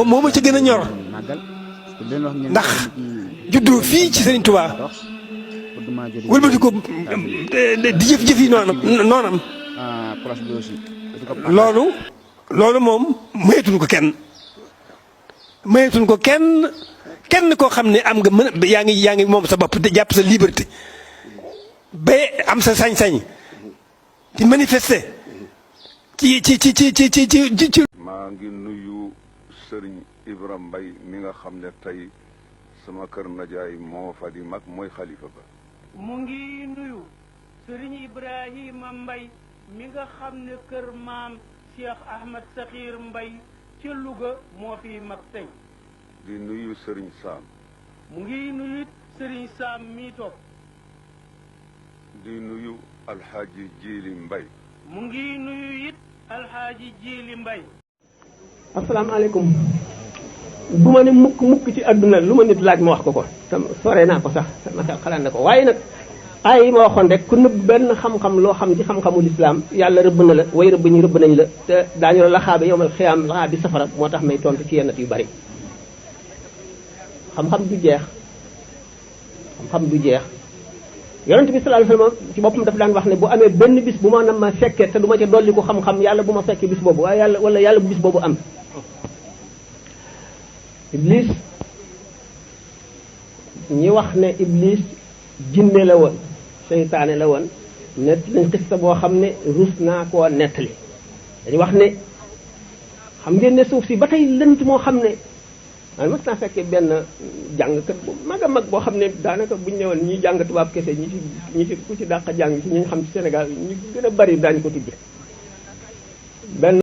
moo ma ci gën a ñor ndax juddu fii ci Serigne Touba wëlbati ko di jëf yi noonam loolu moom mayetuñ ko kenn koo xam ne am nga yaa ngi moom sa bopp te jàpp sa liberté ba am sa sañ-sañ ci manifester ci. maa ngi nuyu Serigne Ibra Mbaye mi nga xam ne tey sama kër najaay moo fa di mag mooy xalifa ba. mu ngi nuyu Serigne Ibrahima Mbaye mi nga xam ne kër maam Cheikh Ahmed Sakhir Mbaye ca Louga moo fi mag tey. di nuyu Serigne Sam. mu ngi nuyu Serigne Sam mi toog. di nuyu Alxaaji Jiili Mbay. mu ngi nuyu it Alxaaji Jiili Mbay. asalaamaaleykum. du ma ne mukk ci àdduna lu ma nit laaj ma wax ko sore naa ko sax sama xel xalaat na ko waaye nag ay ma waxoon rek ku nëbb benn xam-xam loo xam ci xam-xamu lislaam yàlla rëbb na la way rëbb ñi rëbb nañ la te daañu la laxaabe yowmal xiyaam laxaa bi safara moo tax may tontu ci yennat yu bari xam-xam du jeex yonent bi sallallahu alayhi wasallam ci boppam daf daan wax ne bu amee benn bis bu ma nam ma fekkee te du ma ca dolli ko xam-xam yàlla bu ma fekkee bis boobu waaye yàlla bu bis boobu am Iblis ñi wax ne Iblis jinne la woon seytaane la woon nett lañ xista boo xam ne rus naa koo nettali dañu wax ne xam ngeen ne suuf si ba tey lënt moo xam ne man mas naa fekkee benn jàngkat bu mag a mag boo xam ne daanaka buñ ñëwoon ñi jàng tubaab kese ñi ci ku ci dàq jàng ci ñi xam ci Sénégal ñu gën a bari daañu ko tudde benn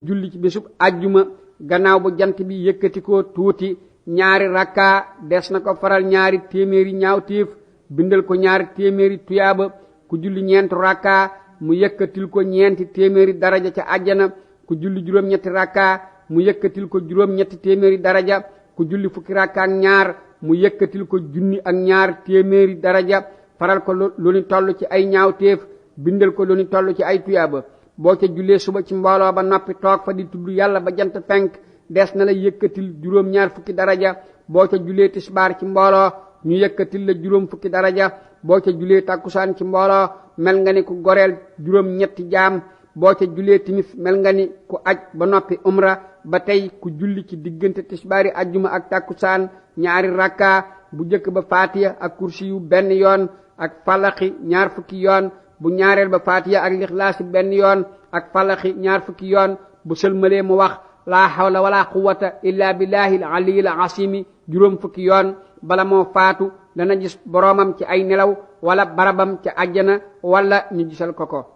julli ci bésub ajjuma gannaaw bu jant bi yëkkati ko tuuti ñaari rakka des na ko faral ñaari téeméeri ñaawteef bindal ko ñaari téeméeri tuyaaba ku julli ñeenti rakka mu yëkkatil ko ñeenti téeméeri daraja ca àjjana ku julli juróom-ñetti rakka mu yëkkatil ko juróom-ñetti téeméeri daraja ku julli fukki rakka ak ñaar mu yëkkatil ko junni ak ñaar téeméeri daraja faral ko lu ni toll ci ay ñaawteef bindal ko lu ni toll ci ay tuyaaba boo ca jullee suba ci mbooloo ba noppi toog fa di tudd yàlla ba jant fenk des na la yëkkatil juróom-ñaar fukki daraja boo ca jullee tisbaar ci mbooloo ñu yëkkatil la juróom fukki daraja boo ca jullee takkusaan ci mbooloo mel nga ni ku goreel juróom-ñetti jaam boo ca jullee timis mel nga ni ku aj ba noppi umra ba tey ku julli ci diggante tisbaari ajjuma ak takkusaan ñaari rakka bu jëkk ba faatiya ak kursi yu benn yoon ak falaxi ñaar fukki yoon bu ñaareel ba faatiya ak lixlaasi benn yoon ak falaxi ñaar fukki yoon bu sëlmalee mu wax laa hawla wala quwwata illa billahi al-aliyyil azim juróom fukki yoon bala moo faatu dana gis boroomam ci ay nelaw wala barabam ca àjjana wala ñu gisal ko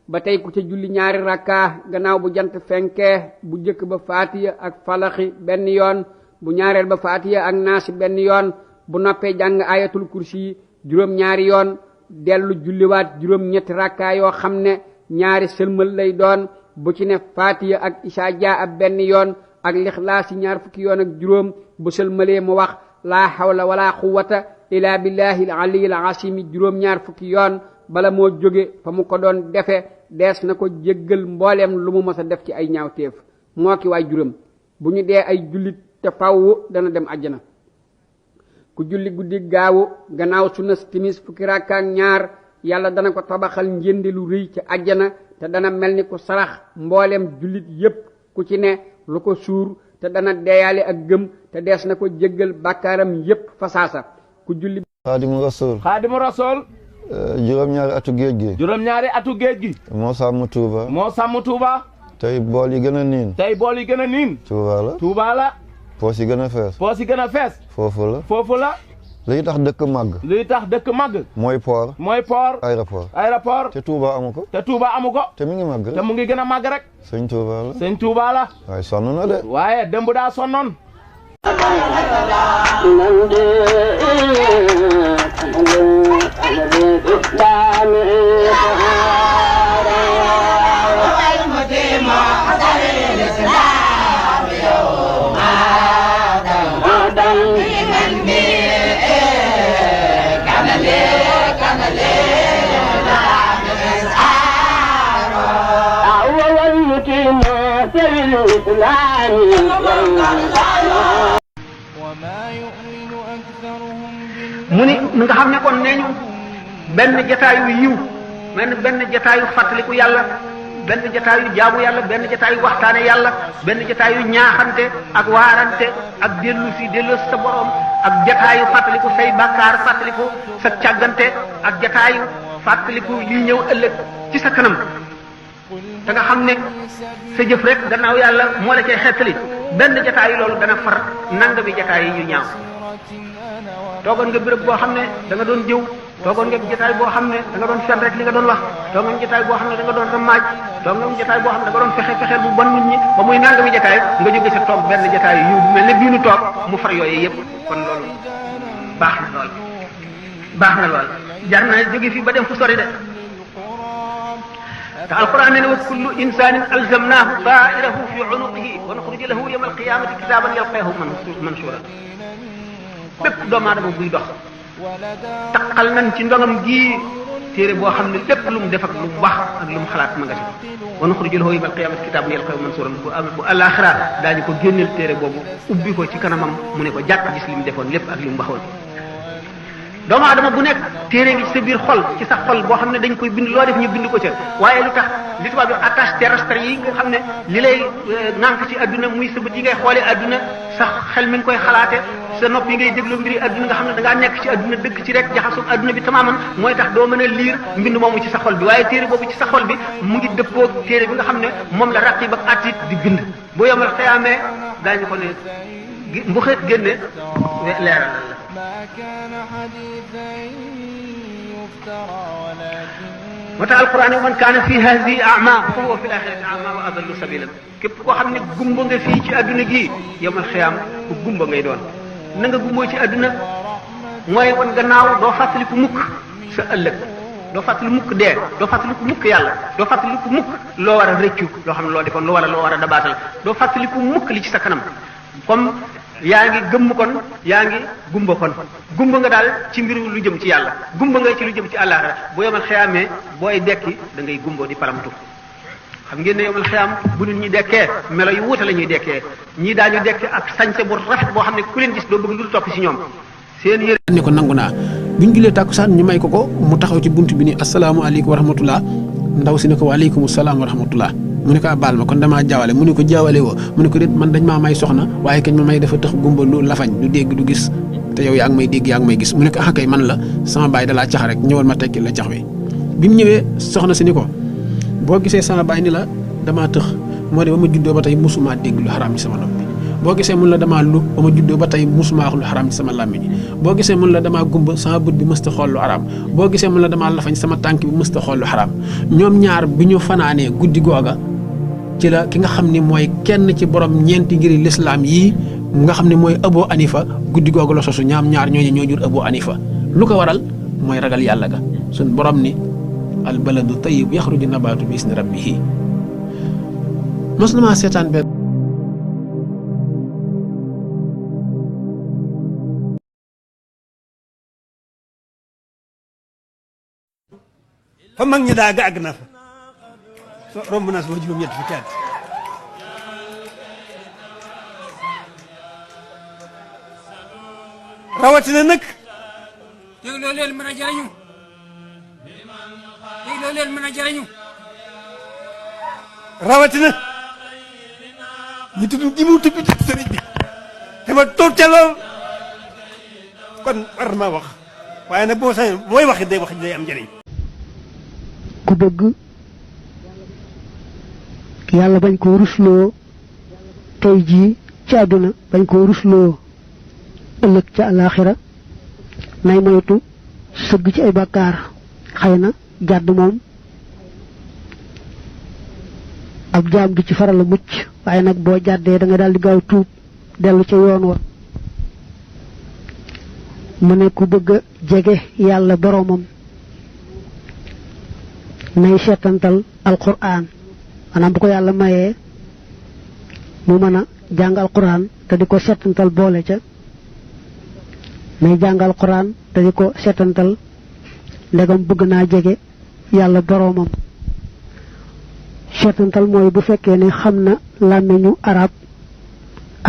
ba tey ku ca julli ñaari rakka gannaaw bu jant fenkee bu jëkk ba faatiya ak falaxi benn yoon bu ñaareel ba faatiya ak naasi benn yoon bu noppee jàng ayatul kursi juróom-ñaari yoon dellu julliwaat juróom-ñetti rakka yoo xam ne ñaari sëlmal lay doon bu ci ne faatiya ak isaa jaa ab benn yoon ak lixlaasi ñaar fukki yoon ak juróom bu sëlmalee mu wax laa hawla wala quwwata illa billahi al-aliyyil azim juróom-ñaar fukki yoon bala moo jóge fa mu ko doon defe dees na ko jéggal mbooleem lu mu mës a def ci ay ñaawteef moo ki waay juróom bu ñu dee ay jullit te faww dana dem àjjana ku julli guddi gaawu gannaaw sunna timis fukki rakka ak ñaar yàlla dana ko tabaxal njëndi lu rëy ci àjjana te dana mel ni ku sarax mbooleem jullit yépp ku ci ne lu ko suur te dana deeyaale ak gëm te dees na ko jéggal bàkkaaram yépp fasaasa ku julli xaadimu rasool juróom-ñaari atu géej gi moo sàmm Tuuba tey bool yi gën a niin Tuuba la poos yi gën a fees foofu la luy tax dëkk màgg mooy port aéroport te Tuuba amu ko te mi ngi màgg te mu ngi gën a màgg rek sëñ Tuuba la waaye sonn na de waaye démb daa sonnoon mu ni nga xam ne kon nee ñu benn jataayu yiw benn jataayu fàttaliku yàlla benn jataayu jaamu yàlla benn jataayu waxtaane yàlla benn jataayu ñaaxante ak waarante ak dellu sa borom ak jataayu fàttaliku say bàkkaar fàttaliku sa càggante ak jataayu fàttaliku lii ñëw ëllëg ci sa kanam te nga xam ne sa jëf rek gannaaw yàlla moo la cay xettali benn jataayu loolu dana far nangami jataayu yu ñaaw toogoon nga béréb boo xam ne da nga doon jëw toogoon nga jotaay boo xam ne da nga doon fen rek li nga doon wax toogoon nga jotaay boo xam ne da nga doon ramaaj toogoon nga jotaay boo xam ne da nga doon fexe bu bon nit ñi ba muy nangami jotaay nga jóge sa toog benn jotaay yu mel ne bii nu toog mu far yooyu yëpp kon loolu baax na lool jar na jóge fii ba dem fu sori de te alquran ne wa kullu insanin alzamnahu ta'irahu fi unuqihi wa nuxriju lahu yawma alqiyamati kitaban yalqahu manshura bépp doomu aadama buy dox taqal nañ ci ndongam gii téere boo xam ne lépp lu mu def ak lu mu wax ak lu mu xalaat ma nga ci wa nuxriju lahu yawmal qiyaamati kitaaban yalqahu mansuuran bu àllaaxira daañu ko génneel téere boobu ubbi ko ci kanamam mu ne ko jàkk gis li mu defoon lépp ak li mu waxoon doomu aadama bu nekk téere ngi ci sa biir xol ci sa xol boo xam ne dañ koy bind loo def ñu bind ko ca waaye lu tax li tubaab yi attache terrestre yi nga xam ne li lay nànk ci adduna muy sa bët yi ngay xoolee adduna sa xel mi ngi koy xalaate sa nopp yi ngay déglu mbiri adduna nga xam ne da ngaa nekk ci adduna dëkk ci rek jaxasoo adduna bi tamaaman mooy tax doo mën a liir mbind moomu ci sa xol bi waaye téere boobu ci sa xol bi mu ngi dëppoo téere bi nga xam ne moom la raqib ak atit di bind boo yomal xiyaamee daañu ko ne bu xeet génne leeral la moo tax alquran man kaana fi hadihi a'ma fa huwa fi l-axirati a'ma wa adallu sabilan képp koo xam ne gumba nga fii ci adduna gii yomal xiyaam ku gumba ngay doon na nga gumboo ci adduna mooy wan gannaaw doo fàttaliku mukk sa ëllëg doo fàttaliku mukk dee doo fàttaliku mukk yàlla doo fàttaliku mukk loo war a rëccu loo xam ne loo defoon loo war a dabaatal doo fàttaliku mukk li ci sa kanam comme yaa ngi gëmm kon yaa ngi gumba kon gumba nga daal ci mbiru lu jëm ci yàlla gumba nga ci lu jëm ci àllaaxira bu yomal xiyaamee booy dekki da ngay gumbo di paramtu xam ngeen ne yomal xiyaam bu nit ñi dekkee melo yu wuute la ñuy dekkee ñii daañu dekke ak sañse bu rafet boo xam ne ku leen gis doo bëgg lu topp ci ñoom seen yére ne ko nangu naa bu ñu julee tàkkusaan ñu may ko mu taxaw ci bunt bi ni asalaamaaleykum wa rahmatullah ndaw si ne ko waaleykum salaam wa rahmatullah mu ne ko baal ma kon damaa jaawale mu ne ko jaawale woo mu ne ko déet man dañ maa may soxna waaye kañ ma may dafa tax gumba lu lafañ du dégg du gis te yow yaa ngi may dégg yaa ngi may gis mu ne ko ah kay man la sama baay dalaa cax rek ñëwal ma tekki la cax wi bi mu ñëwee soxna si ni ko boo gisee sama baay ni la damaa tëx moo de ba ma juddoo ba tey musumaa dégg lu xaraam ci sama noppi boo gisee mun la damaa lu ba ma juddoo ba tey musumaa wax lu xaraam ci sama làmmiñ boo gisee mun la damaa gumba sama bët bi mësta xool lu xaraam boo gisee mun la damaa lafañ sama tànk bi mësta xool lu xaraam ñoom ñaar bi ñu fanaanee guddi googa ci la ki nga xam ni mooy kenn ci borom ñeenti ngiri lislaam yii nga xam ne mooy Abu Hanifa guddi googu la sosu ñaam ñaar ñooñu ñoo jur Abu Hanifa lu ko waral mooy ragal yàlla ga suñ borom ni al baladu tayyib yaxruju nabaatu bi isni rabbihi mos na maa seetaan benn fa mag ñi daa àgg na fa romb naa sama juróom-ñett fukki at rawatina nag dégloo leen mën a jariñu dégloo leen mën a jariñu rawatina ñu tudd gi mu tudd sëriñ bi te ma toog ca lool kon war ma wax waaye nag boo sañ mooy wax day wax day am njëriñ ku bëgg yàlla bañ koo rusloo tey jii ci àdduna bañ koo rusloo ëllëg ca àllaaxira nay moytu sëgg ci ay bàkkaar xëy na jàdd moom ab jaam gi ci faral a mucc waaye nag boo jàddee da nga daal di gaaw tuub dellu ca yoon wa mu ne ku bëgg a jege yàlla boroomam nay seetantal alquran maanaam bu ko yàlla mayee mu mën a jàng alquran te di ko seetantal boole ca nay jàng alquran te di ko seetantal ndegam bëgg naa jege yàlla boroomam seetantal mooy bu fekkee ne xam na làmmiñu arab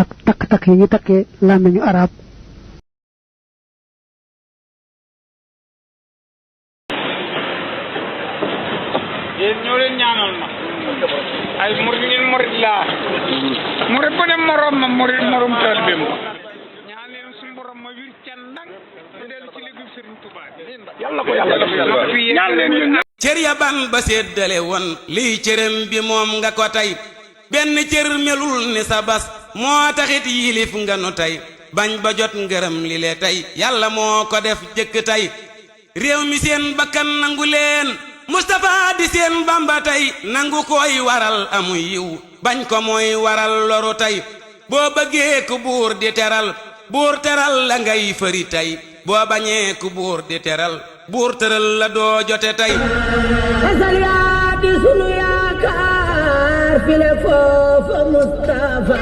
ak takk-takk yi ñu takkee làmmiñu arab yéen ñoo leen ñaanal ma ay murid ngeen murid laa murid bu ne morom ma murid morom taalibeem ñaan leen suñu borom ma wir ca ndang mu dellu ci liggéey Sëriñ Tuubaa yàlla ko yàlla ñaan leen yéen cër ya ban ba séddale woon liy cëram bi moom nga ko tey benn cër melul ni sa bas moo taxit yilif nga nu tey bañ ba jot ngërëm li le tey yàlla moo ko def jëkk tey réew mi seen bakkan nangu leen Mustapha di seen Bamba tey nangu koy waral amu yiw bañ ko mooy waral loru tey boo bëggee ku buur di teral buur teral la ngay fëri tey boo bañee ku buur di teral buur tëral la doo jote tey asal yaa di sunu yaakaar file foofa Mustafa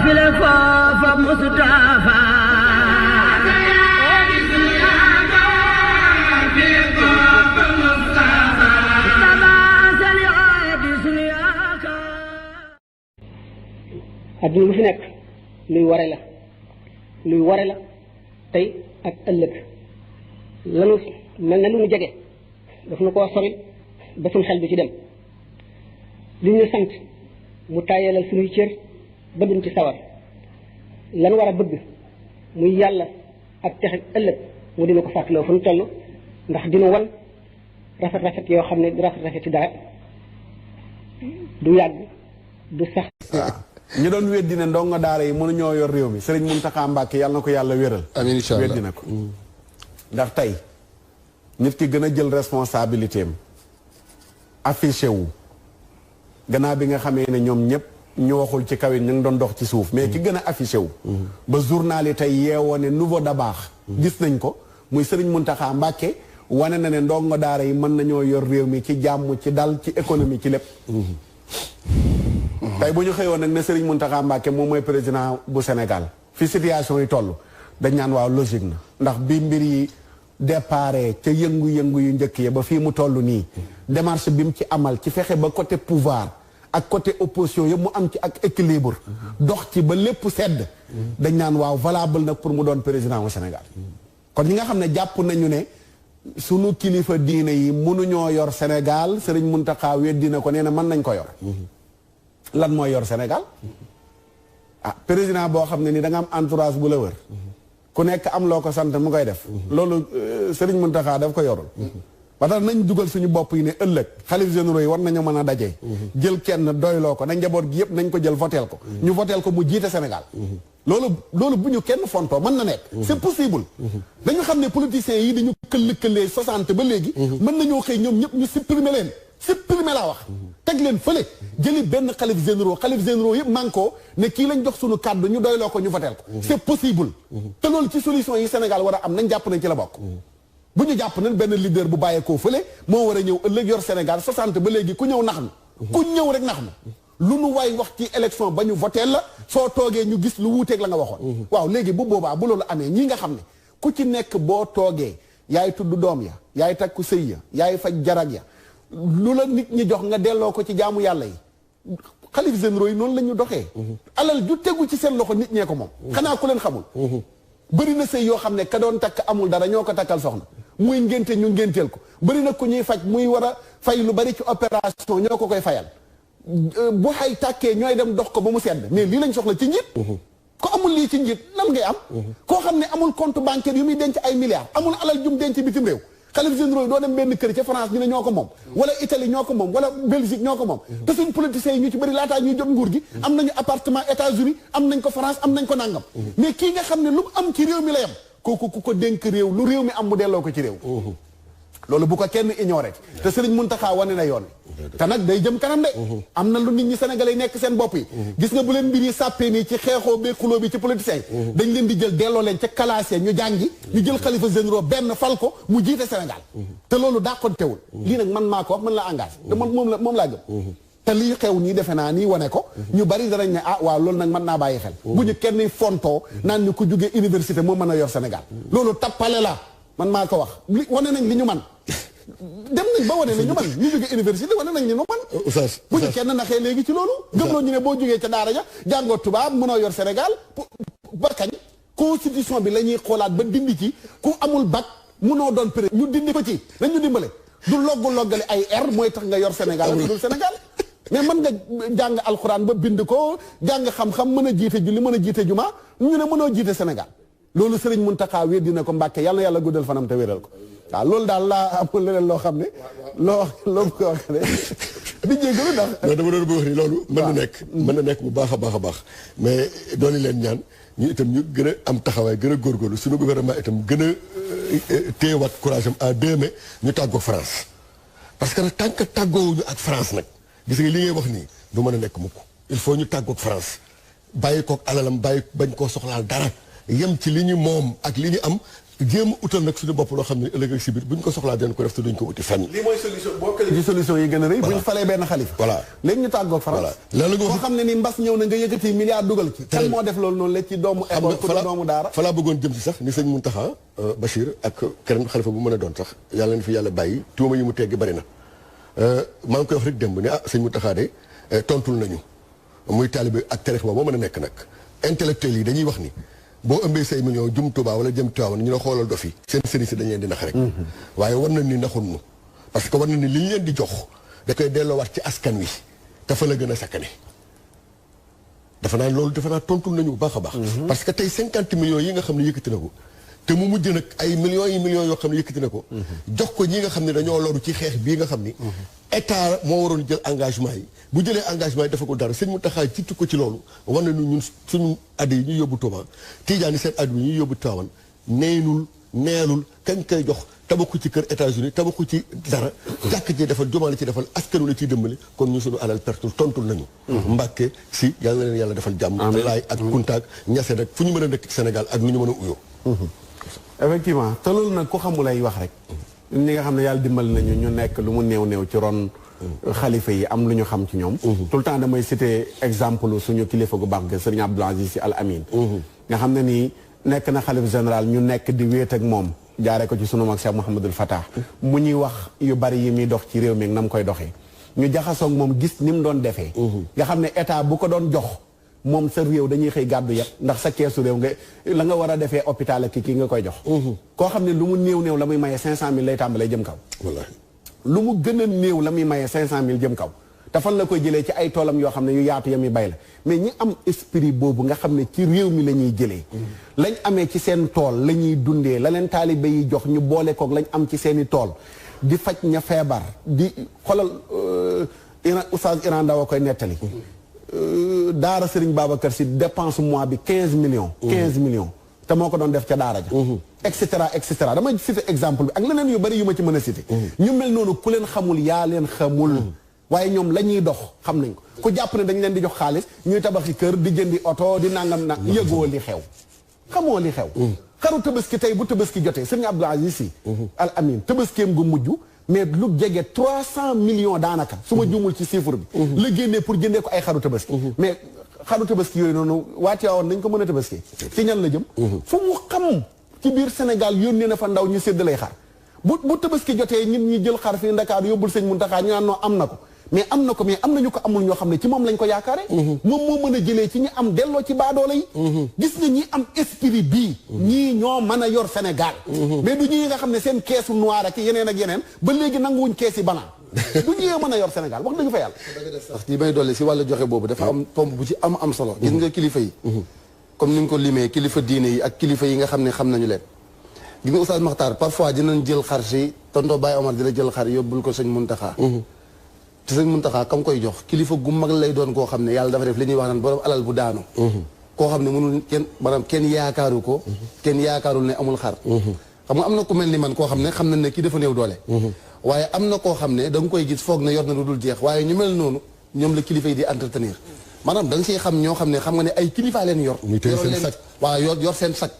file foofa Mustafa adduna lu fi nekk luy ware la tey ak ëllëg lanu mel na lu mu jege daf na koo sori ba suñ xel bi ci dem li ñu sant mu tàyyalal suñuy cër ba duñ ci sawar lan war a bëgg muy yàlla ak texe ëllëg mu dina ko fàttaloo fu ñu toll ndax dina wan rafet yoo xam ne du rafet ci dara du yàgg du sax ñu doon weddi ne ndongo daara yi mënuñoo yor réew mi Serigne Mountakha Mbacké yàlla na ko yàlla wéral amiin incha allah weddi na ko ndax tey nit ki gën a jël responsabilité am affiché wu gannaaw bi nga xamee ne ñoom ñëpp ñu waxul ci kaw ñu ngi doon dox ci suuf mais ki gën a affiché wu ba journal yi tey yeewoo ne nouveau Dabakh gis nañ ko muy Serigne Mountakha Mbacké wane na ne ndongo daara yi mën nañoo yor réew mi ci jàmm ci dal ci économie ci lépp tey bu ñu xëyoon nag ne Serigne Mountakha Mbacké moom mooy président bu Sénégal fi situation yi toll dañ naan waaw logique na ndax bi mbir yi déparé ca yëngu-yëngu yu njëkk yi ba fii mu toll nii démarche bi mu ci amal ci fexe ba côté pouvoir ak côté opposition yëpp mu am ci ak équilibre dox ci ba lépp sedd dañ naan waaw valable nag pour mu doon président bu Sénégal kon ñi nga xam ne jàpp nañu ne sunu kilifa diine yi mënuñoo yor Sénégal Serigne Mountakha weddi na ko nee na mën nañ ko yor lan mooy yor Sénégal ah président boo xam ne ni da nga am entourage bu la wër ku nekk am loo ko sant mu koy def loolu Serigne Mountakha daf ko yorul ba tax nañ dugal suñu bopp yi ne ëllëg xalif généraux yi war nañu mën a dajee jël kenn doyloo ko na njaboot gi yëpp nañ ko jël voteel ko ñu voteel ko mu jiite Sénégal loolu bu ñu kenn fontoo mën na nekk c'est possible dañu xam ne politiciens yi dañu këll-këllee 60 ba léegi mën nañoo xëy ñoom ñëpp ñu supprimer laa wax teg leen fële jëli benn xalif généraux yëpp manko ne kii lañ jox suñu kàddu ñu doyloo ko ñu voteel ko c'est possible te loolu ci solution yi Sénégal war a am nañ jàpp nañ ci la bokk bu ñu jàpp nañ benn leader bu bàyyeekoo fële moo war a ñëw ëllëg yor Sénégal 60 ba léegi ku ñëw nax na ku ñëw rek nax na lu nu waay wax ci élection ba ñu voteel la soo toogee ñu gis lu wuuteeg la nga waxoon waaw léegi bu boobaa bu loolu amee ñi nga xam ne ku ci nekk boo toogee yaay tudd doom ya yaay takku sëy ya yaay faj jarag ya lu la nit ñi jox nga delloo ko ci jaamu yàlla yi xalif généraux yi noonu la ñu doxee alal ju tegu ci seen loxo nit ñee ko moom xanaa ku leen xamul bëri na sëy yoo xam ne ka doon takk amul dara ñoo ko takkal soxna muy ngénte ñu ngénteel ko bëri na ku ñuy faj muy war a fay lu bari ci opération ñoo ko koy fayal bu xay tàkkee ñooy dem dox ko ba mu sedd mais lii lañ soxla ci njiit ko amul lii ci njiit lan ngay am koo xam ne amul compte bancaire yu muy denc ay milliards amul alal jum denc bitim réew xalif généraux yi doo dem benn kër ca France ñu ne ñoo ko moom wala Italie ñoo ko moom wala Belgique ñoo ko moom te suñ politiciens yi ñu ci bëri laataa ñuy jot nguur gi am nañu appartement États-Unis am nañ ko France am nañ ko nàngam mais kii nga xam ne lu mu am ci réew mi la yam kooku ku ko dénk réew lu réew mi am mu delloo ko ci réew loolu bu ko kenn ignoré te Serigne Mountakha wane na yoon te nag day jëm kanam de am na lu nit ñi sénégalais yi nekk seen bopp yi gis nga bu leen mbir yi sàppee nii ci xeexoo bee xuloo bi ci politiciens yi dañ leen di jël delloo leen ca classe ñu jàngi ñu jël xalifa généraux benn fal ko mu jiite Sénégal te loolu dàqontewul lii nag man maa ko wax man la engagé te moom laa gëm te lii xew nii defe naa nii wane ko ñu bari danañ ne ah waaw loolu nag mën naa bàyyi xel bu ñu kenn fontoo naan ñu ko jógee université moo mën a yor Sénégal loolu tappale la man maa ko wax li wane nañ li ñu man dem nañ ba wane ne ñu man ñu jógee université wane nañ li ñu man bu ñu kenn naxee léegi ci loolu gëmloo ñu ne boo jógee ca daara ja jàngoo tubaab mënoo yor Sénégal ba kañ constitution bi la ñuy xoolaat ba dindi ci ku amul bac mënoo doon président ñu dindi ko ci dañu dimbale du loggali ay R mooy tax nga yor Sénégal ak dul Sénégal mais mën nga jàng alxuraan ba bind ko jàng xam-xam mën a jiite julli mën a jiite juma ñu ne mënoo jiite Sénégal loolu Sëriñ Muntaxa weddi na ko Mbàkke yàlla yàlla guddal fanam te wéral ko waaw loolu daal laa amul leneen loo xam ne loo ko wax ne di jégalu ndax non dama doon bëgg wax ni loolu mën na nekk bu baax a baax a baax mais dooni leen ñaan ñu itam ñu gën a am taxawaay gën a góorgóorlu suñu gouvernement itam gën a téyewaat courage am en 2 mai ñu tàggoo France parce que nag tant que tàggoowuñu ak France nag gis nga li ngay wax nii du mën a nekk mukk il faut ñu tàggoog France bàyyi koog alalam bañ koo soxlaal dara yem ci li ñu moom ak li ñu am jéem a utal nag suñu bopp loo xam ne ëllëg ak si biir bu ñu ko soxlaa dañ ko def te duñ ko uti fenn. lii mooy solution boo ko ci solution yi gën a rëy. bu ñu falee benn xalifa. voilà léegi ñu tàggoog France. loolu nga wax xam ne ni mbas ñëw na nga yëkkati milliard dugal ci. kan moo def loolu noonu la ci doomu école ku doomu daara. fa laa bëggoon jëm si sax ni sëñ Mountakha Bachir ak keneen xalifa bu mën a doon sax yàlla na fi yàlla bàyyi tuuma yi mu teggi bari na maa ngi koy wax rek démb ne sëñ Mountakha de tontul nañu muy taalibe ak tarix ba moo mën a nekk nag intellectuel yi dañuy wax ni boo ëmbee say million jum Tuubaa wala jëm Tiwaawan ñu la xoolal dof yi seen sëriñ si dañ leen di nax rek waaye war nañ ni naxun nu parce que war na ni li ñu leen di jox da koy delloowaat ci askan wi te fa la gën a sakkane dafa naa loolu dafa naa tontul nañu bu baax a baax parce que tey 50 millions yi nga xam ne yëkkati na ko te mu mujj nag ay millions yi millions yoo xam ne yëkkati na ko jox ko ñi nga xam ne dañoo loru ci xeex bii nga xam ni état moo waroon jël engagement yi bu jëlee engagement yi dafa ko dara sëñ Mountakha jiitu ko ci loolu war nañu ñun suñu addi yi ñuy yóbbu Touba Tidiane seen addi yi ñuy yóbbu Tivaouane neelul kañ koy jox tabaxu ci kër États-Unis tabaxu ci dara jàkk ci defal jumaa la ci defal askanu la ciy dimbali kon ñu suñu alal pertul tontul nañu Mbàkke si yàlla na leen yàlla defal jàmm laay ak kuntaak ñase nag fu ñu mën a nekk ci Sénégal ak nu ñu mën a uyoo effectivement te loolu nag ku xamul ay wax rek ñi nga xam ne yàlla dimbali nañu ñu nekk lu mu néew ci ron xalifa yi am lu ñu xam ci ñoom tout le temps damay citer exemple suñu kilifa gu baax ga Sëriñ Abdoul Aziz Sy Al Amin nga xam ne nii nekk na xalif général ñu nekk di wéet ak moom jaaree ko ci sunu mag Cheikh Mouhamadul Fatah mu ñuy wax yu bari yi muy dox ci réew mi na mu koy doxee ñu jaxasoog moom gis ni mu doon defee nga xam ne état bu ko doon jox moom sa réew dañuy xëy gàddu yet ndax sa keesu réew nga la nga war a defee hôpital ak kii nga koy jox koo xam ne lu mu néew la muy maye 500000 lay tàmbalee jëm kaw wallaahi lu mu gën a néew la muy maye 500000 jëm kaw te fan la koy jëlee ci ay toolam yoo xam ne yu yaatu ya muy bay la mais ñi am esprit boobu nga xam ne ci réew mi la ñuy jëlee lañ amee ci seen tool la ñuy dundee la leen taalibe yi jox ñu boole koog lañ am ci seeni tool di faj ña feebar di xolal oustaz Iran Ndaw a koy nettali daara Serigne Babacar Sy dépense mois bi 15 millions 15 millions te moo ko doon def ca daara ja et cetera damay citer exemple bi ak leneen yu bari yu ma ci mën a citer ñu mel noonu ku leen xamul yaa leen xamul waaye ñoom la ñuy dox xam nañ ko ku jàpp ne dañ leen di jox xaalis ñuy tabaxi kër di jëndi oto di nangam nag yëgoo li xew xamoo li xew xaru tabaski tey bu tabaski jotee Serigne Abdoul Aziz Sy Al Amin tabaskeem gu mujj mais lu jege 300 millions daanaka su ma juumul ci chiffre bi la génnee pour jëndee ko ay xaru tabaski mais xaru tabaski yooyu noonu waati woon nañ ko mën a tabaski ci ñan la jëm fu mu xam ci biir Sénégal yónnee na fa ndaw ñu séddalay xar bu tabaski jotee ñun ñi jël xar fii Ndakaaru yóbbul sëñ Mountakha ñu naan noo am na ko mais am na ñu ko amul ñoo xam ne ci moom lañ ko yaakaare moom moo mën a jëlee ci ñi am delloo ci baadoole yi gis nga ñi am esprit bii ñii ñoo mën a yor Sénégal mais du ñi nga xam ne seen keesu noir ak yeneen ak yeneen ba léegi nanguwuñ kees yi banaan du ñëwee mën a yor Sénégal wax dëgg fa yàlla sax ci may dolli si wàllu joxe boobu dafa am tomb bu ci am solo gis nga kilifa yi comme ni nga ko limee kilifa diine yi ak kilifa yi nga xam ne xam nañu leen gis nga Oustaz Makhtar parfois dinañ jël xar si tonton Baye Omar dina jël xar yóbbul ko sëñ Mountakha te sëñ Mountakha kam koy jox kilifa gu mag lay doon koo xam ne yàlla dafa def li ñuy wax naan borom alal bu daanu koo xam ne mënul kenn yaakaaru ko kenn yaakaarul ne amul xar xam nga am na ku mel ni man koo xam ne xam nañ ne kii dafa néew doole waaye am na koo xam ne da nga koy gis foog ne yor na lu dul jeex waaye ñu mel noonu ñoom la kilifa yi di entretenir maanaam da nga siy xam ñoo xam ne xam nga ne ay kilifa leen yor. ñu téye seen sac waaw yor seen sac.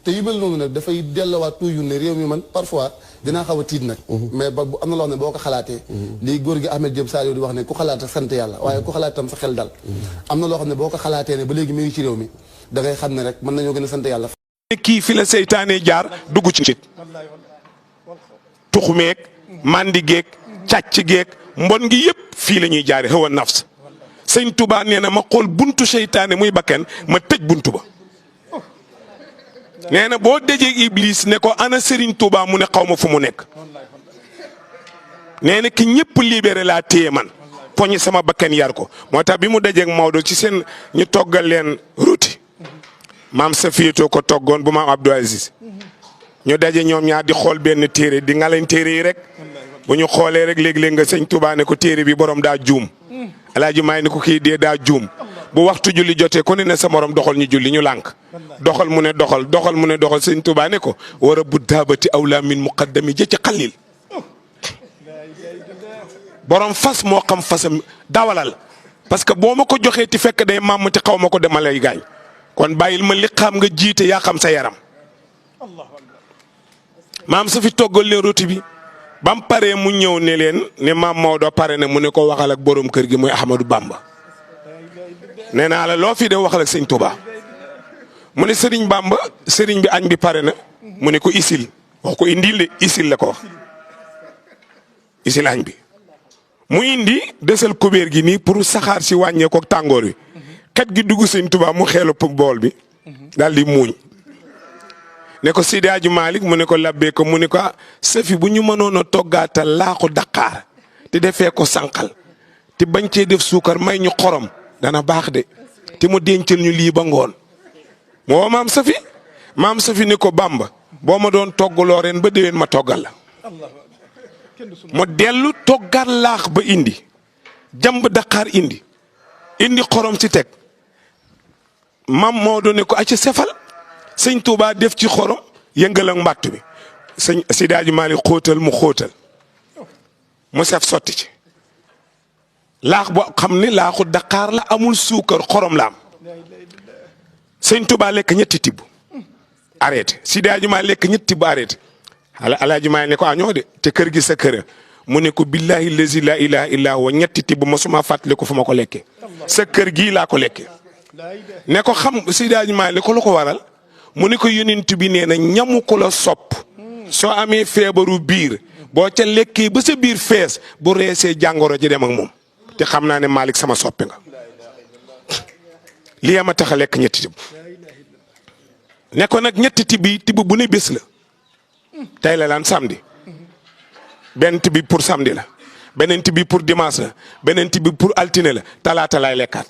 te yu mel noonu nag dafay delluwaat toujours ne réew mi man parfois dinaa xaw a tiit nag. mais ba am na loo xam ne boo ko xalaatee. lii góor gi Ahmed Diop Saliou di wax ne ku xalaat ak sant yàlla waaye ku xalaat tam sa xel dal. am na loo xam ne boo ko xalaatee ne ba léegi mi ngi ci réew mi da ngay xam ne rek mën nañoo gën a sant yàlla. kii fi la seytaane jaar dugg ci nit tuxumeeg mandi geeg càcc geeg mbon gi yëpp fii la ñuy jaare xëwa nafs sëñ Touba nee na ma xool buntu seytaane muy bakken ma tëj buntu ba nee na boo dajee Iblis ne ko ana Serigne Touba mu ne xaw ma fu mu nekk nee na ki ñëpp libéré laa téye man poñi sama bakken yar ko moo tax bi mu dajeeg Maodo ci seen ñu toggal leen ruuti maam Safiyatu ko toggoon bu maam Abdou Aziz ñu daje ñoom ñaar di xool benn téere di ngalañ téere yi rek bu ñu xoolee rek léeg-léeg nga sëñ Touba ne ko téere bi borom daa juum alaaji maay ne ko kii dee daa juum bu waxtu julli jotee ku ne sa morom doxal ñu julli ñu lànk doxal mu ne doxal mu ne doxal sëñ Touba ne ko war a bu daabati awla min muqaddami ja ci xalil borom fas moo xam fasam dawalal parce que boo ma ko joxee ti fekk day maam ti xaw ma ko dama lay gaañ kon bàyyil ma li xam nga jiite yaa xam sa yaram maam sa fi toggal leen roti bi bam paree mu ñëw ne leen ne maam Maodo pare na mu ne ko waxal ak borom kër gi muy Ahmadou Bamba nee naa la loo fi de waxal ak sëñ Touba mu ne sëriñ Bamba sëriñ bi añ bi pare na mu ne ko isil wax ko indil de isil la ko wax isil añ bi mu indi desal kubéer gi nii pour saxaar si wàññee ko tàngoor wi xet gi dugg sëñ Touba mu xeelu bool bi daal di muuñ ne ko Seydi Hadji Malick mu ne ko labbee ko mu ne ko safi bu ñu mënoon a toggaatal laaxu Dakar te defee ko sànqal te bañ cee def suukar may ñu xorom dana baax de te mu dencal ñu lii ba ngoon moo maam safi ne ko Bamba boo ma doon toggaloo ren ba déwén ma toggal la mu dellu toggaat laax ba indi jamb Dakar indi xorom si teg mam moo doon ne ko acca sefal sëñ Touba def ci xorom yëngal ak mbàtt bi sëñ Seydi Hadji Malick xóotal mu sef sotti ci laax boo xam ne laaxu Dakar la amul suukar xorom la am sëñ Touba lekk ñetti tibb arrêté Seydi Hadji Malick lekk ñetti tibb arrêté Alaaji Malick ne ko añoo de te kër gi sa kër mu ne ko billahi lazi la ilaha illa huwa ñetti tibb masuma fàttali ko fu ma ko lekkee sa kër gii laa ko lekkee ne ko xam Seydi Hadji Malick ko lu ko waral mu ne ko yonent bi nee na ñamu ko la sopp soo amee feebaru biir boo ca lekkee ba sa biir fees bu reesee jàngoro ji dem ak moom te xam naa ne Malick sama soppe nga lii ma tax a lekk ñetti tibb ne ko nag ñetti tibb bu ne bés la tey la lan samedi benn tibb pour samedi la beneen tibb pour dimanche la beneen tibb pour altine la talaata lay lekkaat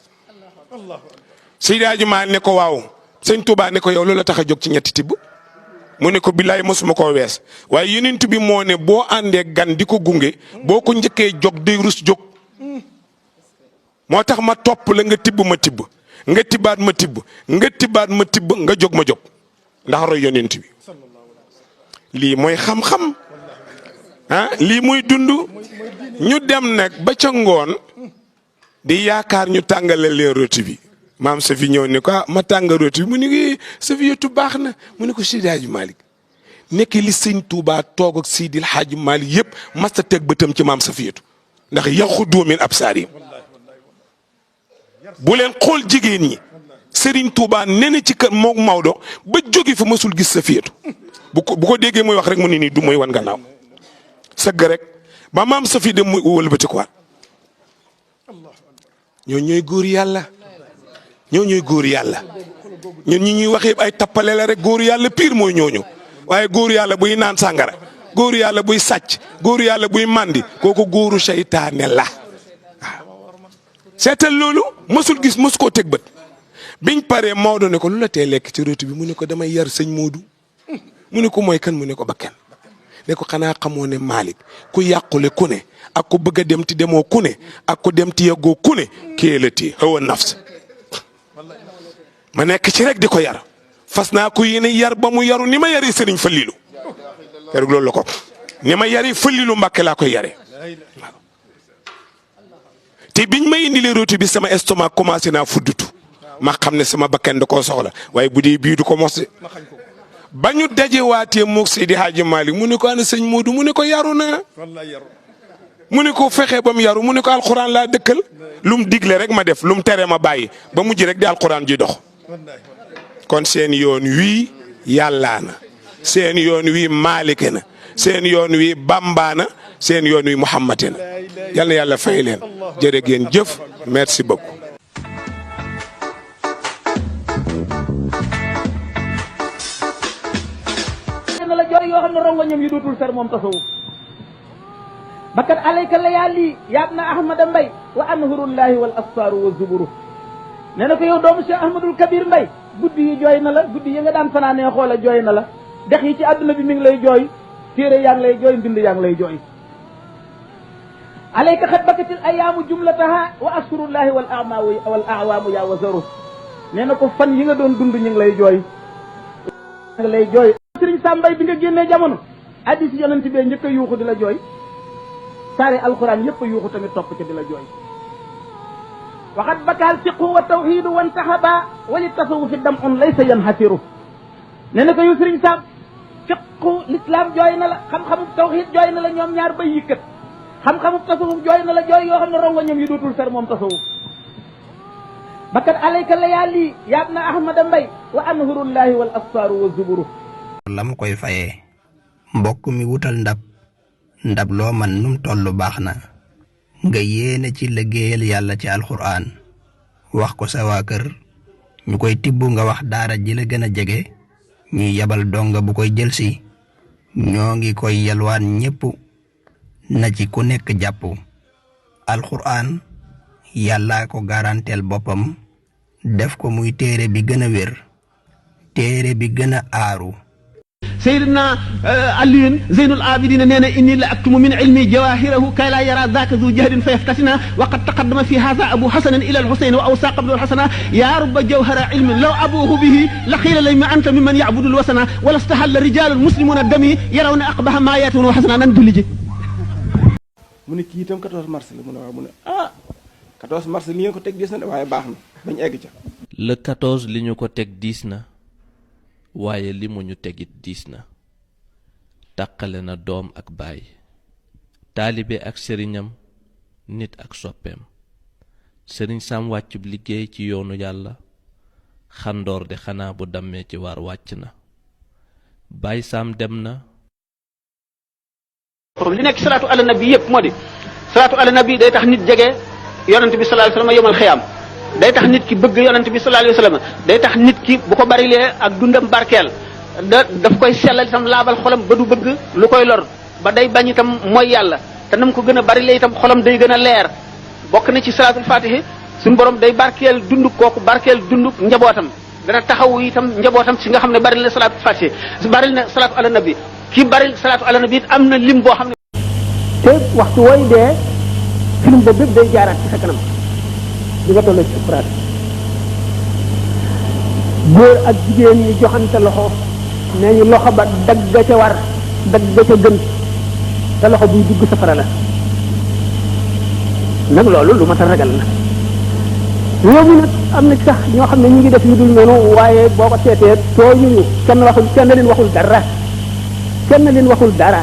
Seydi Hadji Malick ne ko waaw sëñ Touba ne ko yow loola tax a jóg ci ñetti tibb mu ne ko billaay mosuma koo wees waaye yonent bi moo ne boo àndee gan di ko gunge boo ko njëkkee jóg day rus jóg moo tax ma topp la nga tibb ma tibb nga tibbaat ma tibb nga tibbaat ma tibb nga jóg ma jóg ndax roy yonent bi lii mooy xam-xam lii muy dund ñu dem nag ba ca ngoon di yaakaar ñu tàngale leen roti bi maam Safi ñëw ne ko ma tàng roti bi mu ne ko Safiyatu baax na mu ne ko Seydi Hadji Malick nekk li sëñ Touba toog ak Seydil Hadji Malick yëpp masta teg bëtam ci maam Safiyatu ndax yaxudu min absaarihim bu leen xool jigéen ñi Serigne Touba nee ci kër moog Maodo ba jóge fa mësul gis Safiyatu bu ko déggee muy wax rek mu ne nii du mooy wan gannaaw sëgg rek ba maam Safi dem muy wëlbati ko waat ñoo ñooy góor yàlla ñooy góor yàlla ñun ñi ñuy wax yëpp ay tappale la rek góor yàlla pire mooy ñooñu waaye góor yàlla buy naan sàngara góor yàlla buy sàcc góor yàlla buy màndi kooku góoru seytaane la waaw seetal loolu mësul gis mësu koo teg bët biñ paree Maodo ne ko lu la tee lekk ci roti bi mu ne ko damay yar sëñ Moodu mu ne ko mooy kan mu ne ko bakkan ne ko xanaa xamoo ne Malick ku yàqule ku ne ak ku bëgg a dem ti demoo ku ne ak ku dem ti yeggoo ku ne kee la ti hawa nafs ma nekk ci rek di ko yar fas naa ko yéene yar ba mu yaru ni ma yari Sëriñ Fallilu keroog loolu la ko ni ma yari Fallilu Mbàkke laa koy yare te biñ ma indilee rôti bi sama estomac commencé naa fuddutu ma xam ne sama bakkan da koo soxla waaye bu dee bii du ko mos ba ñu dajewaatee moog Seydi Hadji Malick mu ne ko ana sëñ Modou mu ne ko yaru na mu ne ko fexe ba mu yaru mu ne ko alxuraan laa dëkkal lu mu digle rek ma def lu mu tere ma bàyyi ba mujj rek di alxuraan ji dox kon seen yoon wii yàllaa na seen yoon wii Maalike na seen yoon wii Bamba na seen yoon wii Muhammad na yal na yàlla fay leen jërë ngeen jëf merci beaucoup. la jooy yoo xam ne rongoñam yi dootul fer moom tasawuf bakkat alayka layaali yaabna ahmada mbay wa anhurullahi wal asfaaru wa zuburu nee na ko yow doomu Cheikh Ahmadul Kabir Mbay guddi yi jooy na la guddi yi nga daan fanaanee xoola jooy na la dex yi ci àdduna bi mi ngi lay jooy téere yaa ngi lay jooy mbind yaa ngi lay jooy alayka xat bakkatil ayaamu jumlataha wa ashurullahi wal awaamu yaa wazaru nee na ko fan yi nga doon dund ñu ngi lay jooy ngi lay jooy sëriñ Sambay bi nga génnee jamono addis yonent bee njëkk a yuuxu di la jooy saare alquran yëpp a yuuxu tamit topp ca di la jooy waxat bakaal fiqhu wa tawhidu wan taxaba wali tasawufi damun laysa yanhasiru nee na ko yow sëriñ Sam fiqhu l'islam jooy na la xam-xamu tawhid jooy na la ñoom ñaar bay yëkkat xam-xamu tasawuf jooy na la jooy yoo xam ne rongoñam yi dootul fer moom tasawuf bakkat alayka layaali yaabna ahmada mbay wa anhurullahi wal asfaaru wa zuburu lam koy fayee mbokk mi wutal ndab loo man num tollu baax na nga yéene ci liggéeyal yàlla ci alxuraan wax ko sa waa kër ñu koy tibb nga wax daara ji la gën a jege ñuy yabal donga bu koy jëlsi ñoo ngi koy yalwaan ñépp na ci ku nekk jàpp alxuraan yàllaa ko garanteel boppam def ko muy téere bi gën a wér téere bi gën a aaru سيدنا علي زين العابدين نينا إني لأكتم من علمي جواهره كي لا يرى ذاك ذو جهل فيفتتنا وقد تقدم في هذا أبو حسن إلى الحسين وأوسى قبل الحسن يا رب جوهر علم لو أبوه به لقيل لي ما أنت ممن يعبد الوثن ولا استحل رجال المسلمون الدمي يرون أقبح ما ياتون وحسنا نندلج mu ne kii itam 14 mars la mu ne waaw mu ne ah 14 mars li ngeen ko teg diis na waaye baax na bañ egg ca. le 14 li ñu ko teg diis na waaye li mu ñu tegit diis na tàqale na doom ak baay taalibe ak sëriñam nit ak soppeem sëriñ Sam wàccub liggéey ci yoonu yàlla xandoor de xanaa bu dammee ci waar wàcc na Baay Sam dem na li nekk salaatu ala nabi yëpp moo di salaatu ala nabi day tax nit jege yonent bi sallallahu alayhi wasallam yomal xiyaam day tax nit ki bëgg yonent bi sallallahu alayhi wasallam day tax nit ki bu ko barilee ak dundam barkeel daf koy sellal itam laabal xolam ba du bëgg lu koy lor ba day bañ itam mooy yàlla te nam ko gën a barilee itam xolam day gën a leer bokk na ci salaatul fatihi suñu borom day barkeel dunduk kooku barkeel dunduk njabootam dana taxawu itam njabootam ci nga xam ne bari na salaatul fatihi bari na salaatu ala nabi ki bari salaatu ala nabi am na lim boo xam ne te waxtu wooy dee film ba bépp day jaaraat ci sa kanam di nga toll ci sukuraat góor ak jigéen ñi joxante loxo nee ñu loxo ba dagg ca war dagg ca gën te loxo buy dugg safara la nag loolu lu mat a ragal la réew mi nag am na sax ñoo xam ne ñu ngi def yu dul noonu waaye boo ko seetee tooñuñu kenn leen waxul dara kenn leen waxul dara